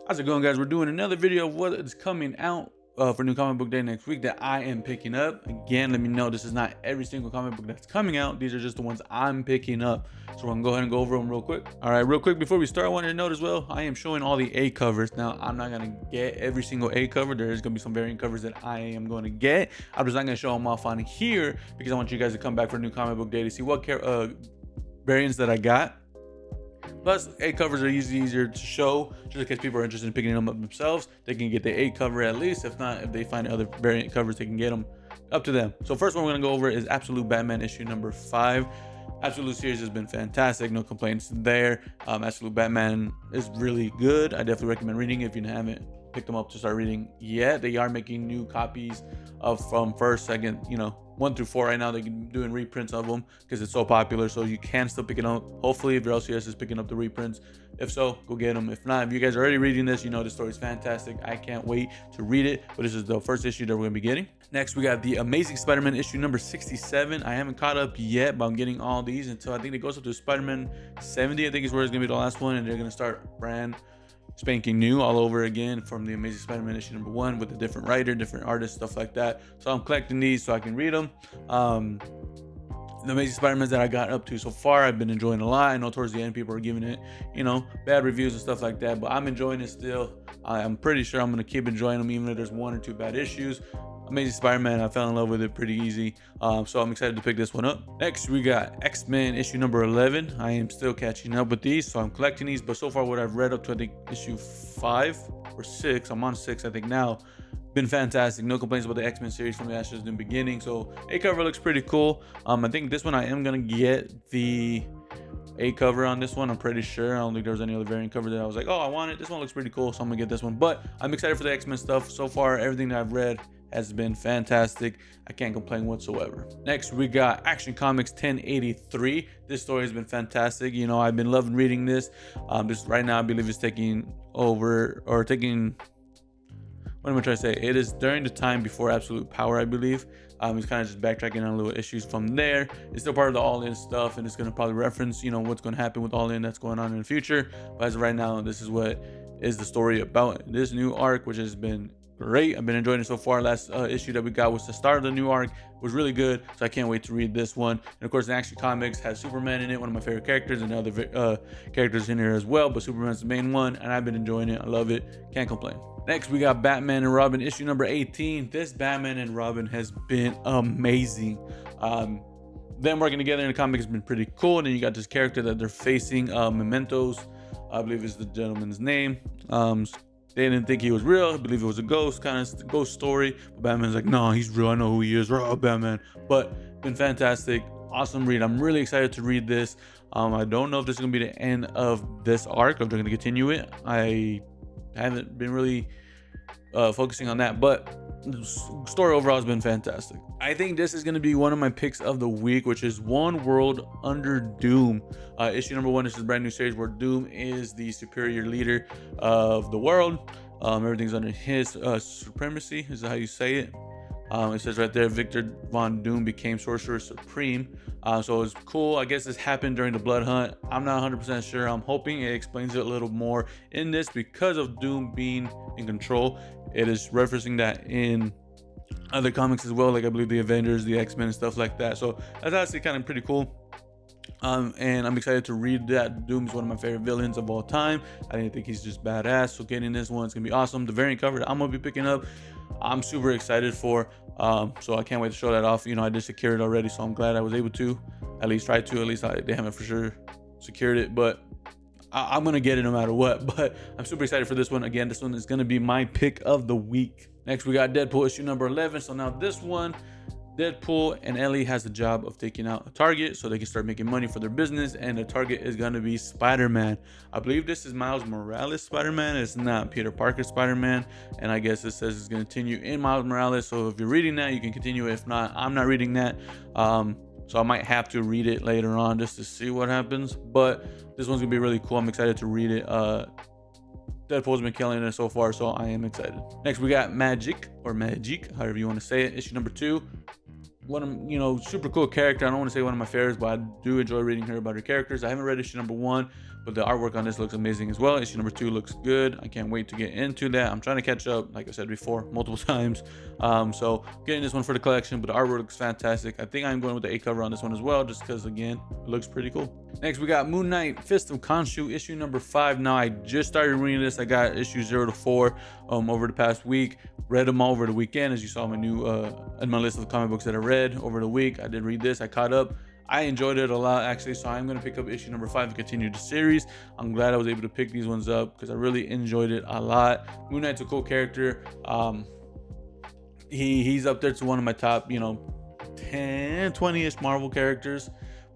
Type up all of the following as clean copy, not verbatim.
How's it going, guys? We're doing another video of what is coming out for New Comic Book Day next week that I am picking up. Again, let me know this is not every single comic book that's coming out. These are just the ones I'm picking up. So we're gonna go ahead and go over them real quick. All right, real quick before we start, I wanted to note as well, I am showing all the A covers. Now, I'm not gonna get every single A cover. There is gonna be some variant covers that I am going to get. I'm just not gonna show them off on here because I want you guys to come back for New Comic Book Day to see what variants that I got. Plus, A covers are easier to show, just in case people are interested in picking them up themselves. They can get the A cover at least. If not, if they find other variant covers, they can get them. Up to them. So first one we're gonna go over is Absolute Batman issue number 5. Absolute series has been fantastic, no complaints there. Absolute Batman is really good. I definitely recommend reading it if you haven't picked them up to start reading yet. They are making new copies of from first, second, 1 through 4 right now. They're doing reprints of them because it's so popular, so you can still pick it up. Hopefully, if your LCS is picking up the reprints, if so, go get them. If not, if you guys are already reading this, the story is fantastic. I can't wait to read it, but this is the first issue that we're gonna be getting. Next, we got the Amazing Spider-Man issue number 67. I haven't caught up yet, but I'm getting all these until I think it goes up to Spider-Man 70. I think is where it's gonna be the last one, and they're gonna start brand spanking new all over again from the Amazing Spider-Man issue number 1 with a different writer, different artist, stuff like that. So I'm collecting these so I can read them. The Amazing Spider-Man that I got up to so far, I've been enjoying a lot. I know towards the end people are giving it, bad reviews and stuff like that, but I'm enjoying it still. I'm pretty sure I'm gonna keep enjoying them even if there's 1 or 2 bad issues. Amazing Spider-Man, I fell in love with it pretty easy, so I'm excited to pick this one up. Next, we got X-Men issue number 11. I am still catching up with these, so I'm collecting these, but so far what I've read up to, I think, issue 5 or 6, I'm on 6 I think now, been fantastic. No complaints about the X-Men series from the Ashes in the beginning. So A cover looks pretty cool. I think this one I am gonna get the A cover on this one. I'm pretty sure. I don't think there was any other variant cover that I was like, oh, I want it. This one looks pretty cool, so I'm gonna get this one. But I'm excited for the X-Men stuff. So far, everything that I've read has been fantastic. I can't complain whatsoever. Next, we got Action Comics 1083. This story has been fantastic. I've been loving reading this. This right now, I believe it's taking over or taking. What am I trying to say? It is during the time before Absolute Power, I believe. He's kind of just backtracking on little issues from there. It's still part of the All-In stuff, and it's going to probably reference, what's going to happen with All-In that's going on in the future. But as of right now, this is what is the story about this new arc, which has been great. I've been enjoying it so far. Last issue that we got was the start of the new arc. It was really good, so I can't wait to read this one. And of course, the Action Comics has Superman in it, one of my favorite characters, and other characters in here as well, but Superman's the main one, and I've been enjoying it. I love it. Can't complain. Next, we got Batman and Robin issue number 18. This Batman and Robin has been amazing. Them working together in the comic has been pretty cool. And then you got this character that they're facing, Mementos, I believe is the gentleman's name. They didn't think he was real. I believe it was a ghost, kind of ghost story. But Batman's like, no, he's real. I know who he is. Raw Batman. But been fantastic. Awesome read. I'm really excited to read this. I don't know if this is going to be the end of this arc, or if they're going to continue it. I haven't been really focusing on that, but the story overall has been fantastic. I think this is going to be one of my picks of the week, which is One World Under Doom. Issue number 1. This is a brand new series where Doom is the superior leader of the world. Everything's under his supremacy, is how you say it. It says right there, Victor Von Doom became Sorcerer Supreme. So it's cool. I guess this happened during the Blood Hunt. I'm not 100% sure. I'm hoping it explains it a little more in this because of Doom being in control. It is referencing that in other comics as well, like I believe the Avengers, the X-Men, and stuff like that. So that's actually kind of pretty cool. And I'm excited to read that. Doom's one of my favorite villains of all time. I didn't think he's just badass. So getting this one, it's gonna be awesome. The variant cover that I'm gonna be picking up, I'm super excited for. So I can't wait to show that off. I did secure it already, so I'm glad I was able to at least try to. At least they haven't for sure secured it, but I'm gonna get it no matter what. But I'm super excited for this one. Again, this one is gonna be my pick of the week. Next, we got Deadpool issue number 11. So now this one, Deadpool and Ellie has the job of taking out a target so they can start making money for their business, and the target is going to be Spider-Man. I believe this is Miles Morales Spider-Man. It's not Peter Parker Spider-Man, and I guess it says it's going to continue in Miles Morales. So if you're reading that, you can continue. If not, I'm not reading that, so I might have to read it later on just to see what happens. But this one's gonna be really cool. I'm excited to read it. Deadpool's been killing it so far, so I am excited. Next, we got Magic, however you want to say it, issue number 2. super cool character. I don't want to say one of my favorites, but I do enjoy reading her about her characters. I haven't read issue number 1, but the artwork on this looks amazing as well. Issue number 2 looks good. I can't wait to get into that. I'm trying to catch up, like I said before, multiple times. So getting this one for the collection, but the artwork looks fantastic. I think I'm going with the A cover on this one as well, just because, again, it looks pretty cool. Next, we got Moon Knight, Fist of Khonshu, issue number 5. Now, I just started reading this. I got issue 0 to 4 over the past week. Read them all over the weekend, as you saw my new in my list of comic books that I read over the week. I did read this. I caught up. I enjoyed it a lot, actually, so I'm going to pick up issue number 5 and continue the series. I'm glad I was able to pick these ones up because I really enjoyed it a lot. Moon Knight's a cool character. He's up there to one of my top, 10, 20-ish Marvel characters.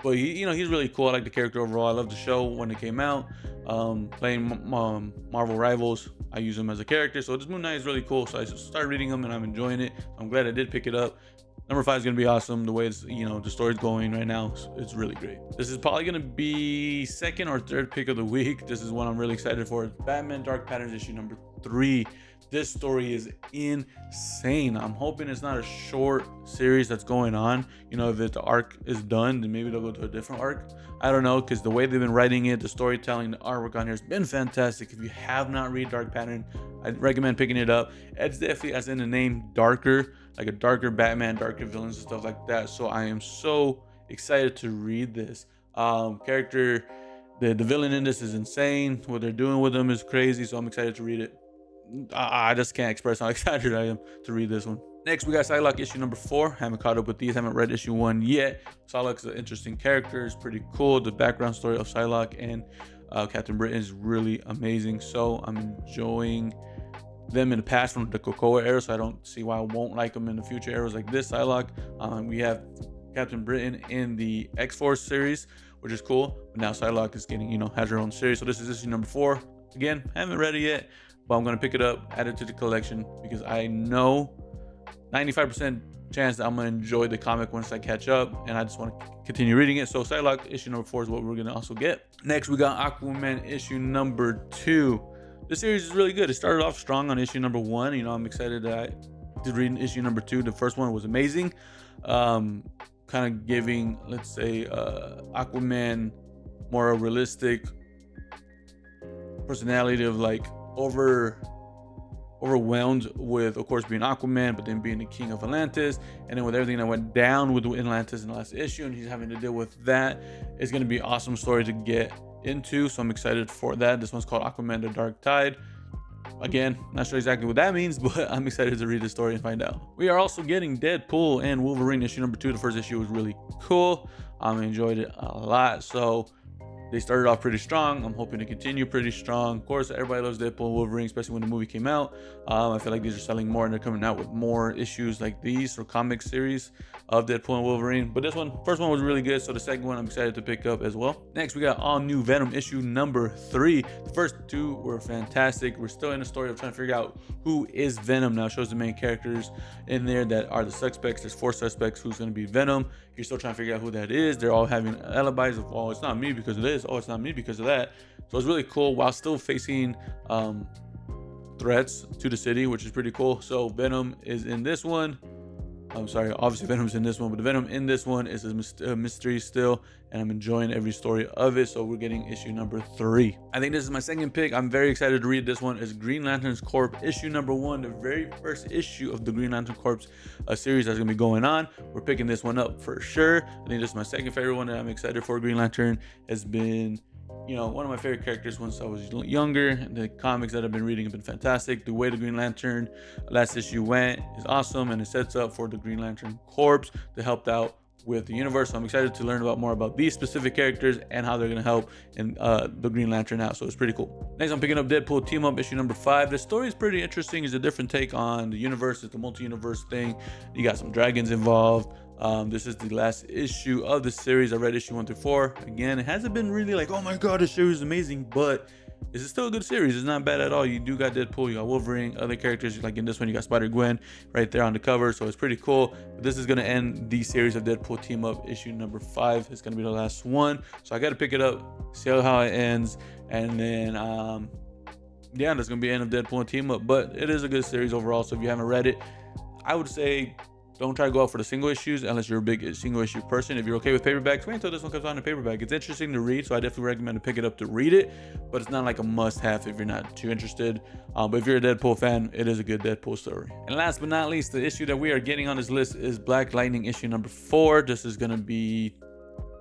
But he's really cool. I like the character overall. I love the show when it came out. Playing Marvel Rivals, I use him as a character. So this Moon Knight is really cool. So I started reading him and I'm enjoying it. I'm glad I did pick it up. Number 5 is going to be awesome. The way it's, the story's going right now, it's really great. This is probably going to be second or third pick of the week. This is one I'm really excited for. Batman Dark Patterns issue number 3. This story is insane. I'm hoping it's not a short series that's going on. If the arc is done, then maybe they'll go to a different arc. I don't know, because the way they've been writing it, the storytelling, the artwork on here has been fantastic. If you have not read Dark Pattern, I'd recommend picking it up. It's definitely, as in the name, darker, like a darker Batman, darker villains and stuff like that. So I am so excited to read this. The villain in this is insane. What they're doing with them is crazy. So I'm excited to read it. I just can't express how excited I am to read this one. Next, we got Psylocke issue number 4. Haven't caught up with these. Haven't read issue 1 yet. Psylocke's an interesting character. It's pretty cool. The background story of Psylocke and Captain Britain is really amazing. So I'm enjoying them in the past from the Krakoa era. So I don't see why I won't like them in the future eras like this Psylocke. We have Captain Britain in the X-Force series, which is cool. But now Psylocke is getting, has her own series. So this is issue number 4. Again, haven't read it yet, but I'm going to pick it up, add it to the collection, because I know 95% chance that I'm going to enjoy the comic once I catch up, and I just want to continue reading it. So Psylocke issue number 4 is what we're going to also get. Next, we got Aquaman issue number 2. This series is really good. It started off strong on issue number 1. I'm excited that I did read issue number 2. The first one was amazing. Kind of giving, let's say, Aquaman more a realistic personality of like overwhelmed with, of course, being Aquaman, but then being the king of Atlantis, and then with everything that went down with Atlantis in the last issue, and he's having to deal with that. It's going to be an awesome story to get into, so I'm excited for that. This one's called Aquaman the Dark Tide. Again, not sure exactly what that means, but I'm excited to read the story and find out. We are also getting Deadpool and Wolverine issue number 2. The first issue was really cool. I enjoyed it a lot. So they started off pretty strong. I'm hoping to continue pretty strong. Of course, everybody loves Deadpool and Wolverine, especially when the movie came out. I feel like these are selling more, and they're coming out with more issues like these or comic series of Deadpool and Wolverine. But this first one was really good, so the second one I'm excited to pick up as well. Next, we got all new Venom issue number 3. The first 2 were fantastic. We're still in the story of trying to figure out who is Venom now. It shows the main characters in there that are the suspects. There's 4 suspects who's going to be Venom. You're still trying to figure out who that is. They're all having alibis of, oh, it's not me because of this. Oh, it's not me because of that. So it's really cool while still facing threats to the city, which is pretty cool. So Venom is in this one. I'm sorry, obviously Venom's in this one, but the Venom in this one is a mystery still, and I'm enjoying every story of it. So we're getting issue number 3. I think this is my second pick. I'm very excited to read this one. It's Green Lantern Corps issue number 1, the very first issue of the Green Lantern Corps series that's gonna be going on. We're picking this one up for sure. I think this is my second favorite one that I'm excited for. Green Lantern has been, one of my favorite characters once I was younger. The comics that I've been reading have been fantastic. The way the Green Lantern last issue went is awesome, and it sets up for the Green Lantern Corps to help out with the universe. So I'm excited to learn more about these specific characters and how they're going to help in the Green Lantern out. So it's pretty cool. Next, I'm picking up Deadpool Team Up issue number 5. The story is pretty interesting. It's a different take on the universe. It's the multi-universe thing. You got some dragons involved. This is the last issue of the series. I read issue 1 through 4. Again, it hasn't been really like, oh my god, this series is amazing, but it's still a good series. It's not bad at all. You do got Deadpool, you got Wolverine, other characters. Like in this one, you got Spider-Gwen right there on the cover, so it's pretty cool. But this is going to end the series of Deadpool Team Up issue number 5. It's going to be the last one, so I got to pick it up, see how it ends, and then yeah, that's going to be the end of Deadpool and Team Up. But it is a good series overall, so if you haven't read it, I would say Don't try to go out for the single issues unless you're a big single issue person. If you're okay with paperbacks, wait until this one comes out in paperback. It's interesting to read, so I definitely recommend to pick it up to read it, but it's not like a must-have if you're not too interested. But if you're a Deadpool fan, it is a good Deadpool story. And last but not least, the issue that we are getting on this list is Black Lightning issue number 4. This is going to be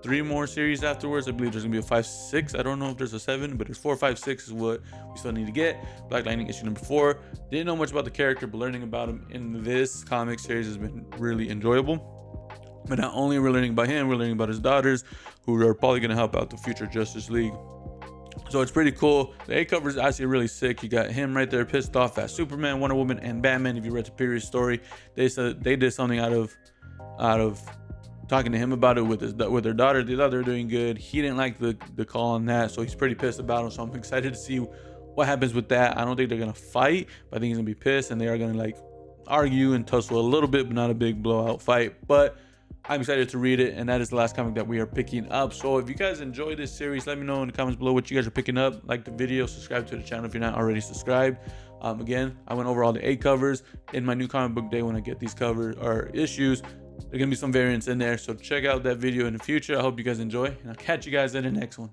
3 more series afterwards. I believe there's gonna be a 5, 6. I don't know if there's a 7, but it's 4, 5, 6 is what we still need to get. Black Lightning issue number 4. Didn't know much about the character, but learning about him in this comic series has been really enjoyable. But not only we're learning about him, we're learning about his daughters, who are probably gonna help out the future Justice League. So it's pretty cool. The A cover is actually really sick. You got him right there pissed off at Superman, Wonder Woman, and Batman. If you read the previous story, they said they did something out of talking to him about it with their daughter. They thought they were doing good. He didn't like the call on that, so he's pretty pissed about him. So I'm excited to see what happens with that. I don't think they're gonna fight, but I think he's gonna be pissed, and they are gonna like argue and tussle a little bit, but not a big blowout fight. But I'm excited to read it, and that is the last comic that we are picking up. So if you guys enjoy this series, let me know in the comments below what you guys are picking up. Like the video, subscribe to the channel if you're not already subscribed. Again, I went over all the A covers in my new comic book day. When I get these covers or issues, there's gonna be some variants in there, so check out that video in the future. I hope you guys enjoy, and I'll catch you guys in the next one.